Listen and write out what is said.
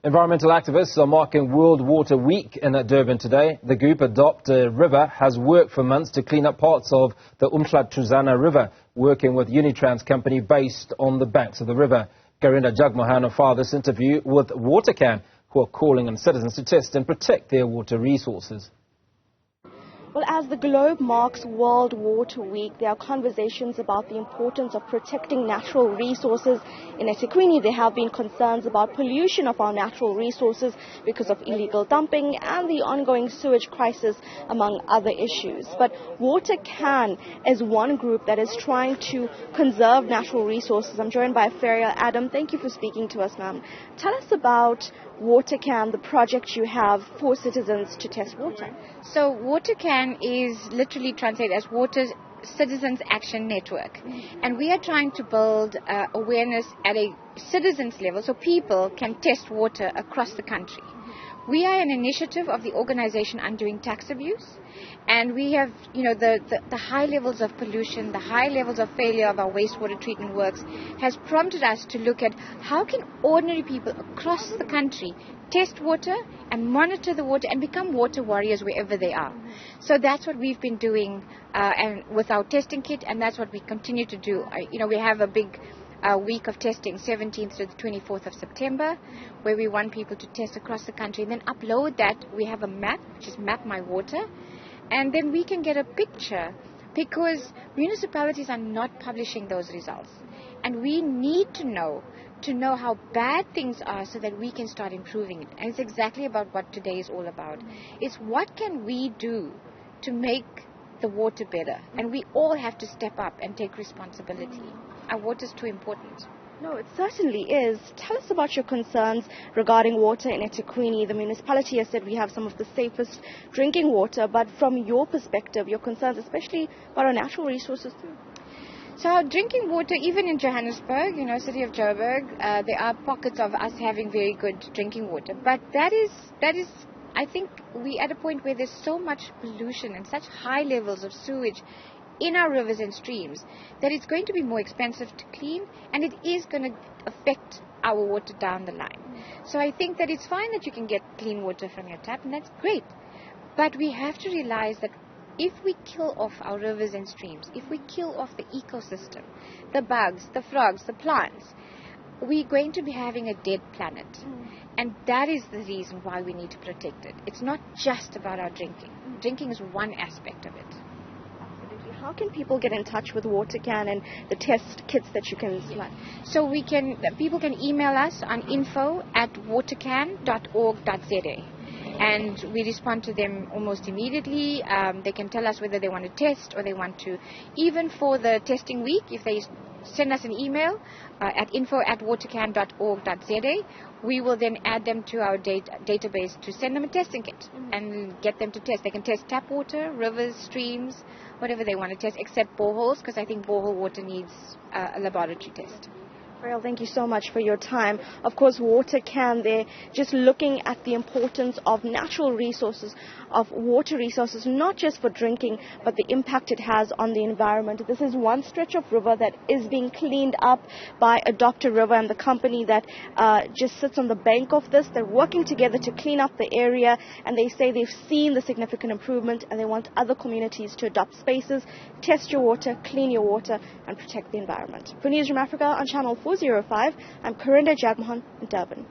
Environmental activists are marking World Water Week in Durban today. The group Adopt a River has worked for months to clean up parts of the Umhlatuzana River, working with UniTrans company based on the banks of the river. Karinda Jagmohan filed this interview with WaterCAN, who are calling on citizens to test and protect their water resources. Well, as the globe marks World Water Week, there are conversations about the importance of protecting natural resources. In eThekwini, there have been concerns about pollution of our natural resources because of illegal dumping and the ongoing sewage crisis, among other issues. But WaterCAN is one group that is trying to conserve natural resources. I'm joined by Feria Adam. Thank you for speaking to us, ma'am. Tell us about WaterCAN, the project you have for citizens to test water. So WaterCAN is literally translated as Water Citizens Action Network. And we are trying to build awareness at a citizens level so people can test water across the country. We are an initiative of the organization Undoing Tax Abuse, and we have, the high levels of pollution, the high levels of failure of our wastewater treatment works has prompted us to look at how can ordinary people across the country test water and monitor the water and become water warriors wherever they are. So that's what we've been doing and with our testing kit, and that's what we continue to do. We have a big week of testing, 17th to the 24th of September, where we want people to test across the country and then upload that. We have a map, which is Map My Water, and then we can get a picture because municipalities are not publishing those results. And we need to know how bad things are so that we can start improving it. And it's exactly about what today is all about. It's what can we do to make the water better, and we all have to step up and take responsibility. Our water is too important. No, it certainly is. Tell us about your concerns regarding water in eThekwini. The municipality has said we have some of the safest drinking water, but from your perspective, your concerns, especially about our natural resources too. So our drinking water, even in Johannesburg, city of Joburg, there are pockets of us having very good drinking water, but that is I think we're at a point where there's so much pollution and such high levels of sewage in our rivers and streams that it's going to be more expensive to clean, and it is going to affect our water down the line. So I think that it's fine that you can get clean water from your tap, and that's great. But we have to realize that if we kill off our rivers and streams, if we kill off the ecosystem, the bugs, the frogs, the plants, we're going to be having a dead planet. And that is the reason why we need to protect it. It's not just about our drinking. Drinking is one aspect of it. Absolutely. How can people get in touch with WaterCAN and the test kits that you can supply? So people can email us on info@watercan.org.za. And we respond to them almost immediately. They can tell us whether they want to test or they want to, even for the testing week, if they send us an email at info@watercan.org.za, we will then add them to our database to send them a testing kit and get them to test. They can test tap water, rivers, streams, whatever they want to test, except boreholes, because I think borehole water needs a laboratory test. Well, thank you so much for your time. Of course, WaterCAN, they're just looking at the importance of natural resources, of water resources, not just for drinking, but the impact it has on the environment. This is one stretch of river that is being cleaned up by Adopt a River and the company that just sits on the bank of this. They're working together to clean up the area, and they say they've seen the significant improvement, and they want other communities to adopt spaces, test your water, clean your water, and protect the environment. For Newzroom Afrika on Channel 405, I'm Karinda Jagmohan in Durban.